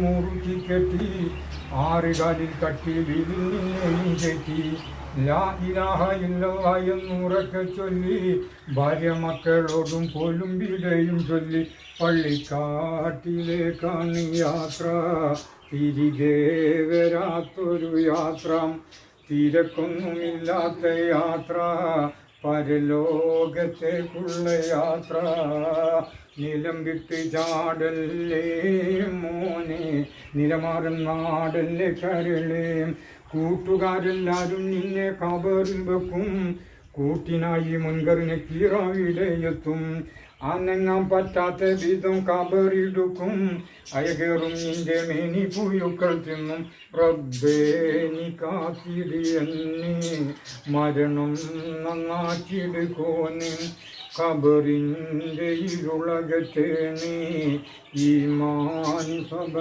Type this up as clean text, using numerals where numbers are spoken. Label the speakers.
Speaker 1: മുറുക്കി കെട്ടി ആറുകാലിൽ കട്ടി വീതിൽ നിന്നെയും കെട്ടി ലാ ഇലാഹ ഇല്ലല്ലാഹ് എന്നുറക്കെ ചൊല്ലി ഭാര്യ മക്കളോടും പോലും വിടയും ചൊല്ലി പള്ളിക്കാട്ടിലേക്കാണ് യാത്ര. തിരികെ വരാത്തൊരു യാത്ര, തിരക്കൊന്നുമില്ലാത്ത യാത്ര, പരലോകത്തേക്കുള്ള യാത്ര. നിലം വിട്ട് ചാടല്ലേ മോനെ, നിലമാറൻ നാടല്ലേ കരളേ. കൂട്ടുകാരെല്ലാരും നിന്നെ കബറിൽ വെക്കും, കൂട്ടിനായി മുൻകറിനെ കീറാവിടെയെത്തും. അനങ്ങാൻ പറ്റാത്ത വിധം കബറിടുക്കും, അയകേറും നിന്റെ മേനി പുഴുക്കൾ തിന്നും. റബ്ബേ നീ കാത്തിടിയെന്നെ, മരണം നന്നാക്കിടുക്കോനെ. കബറിൻ്റെ ഇരുളകത്തേനെ ഈമാൻ സബ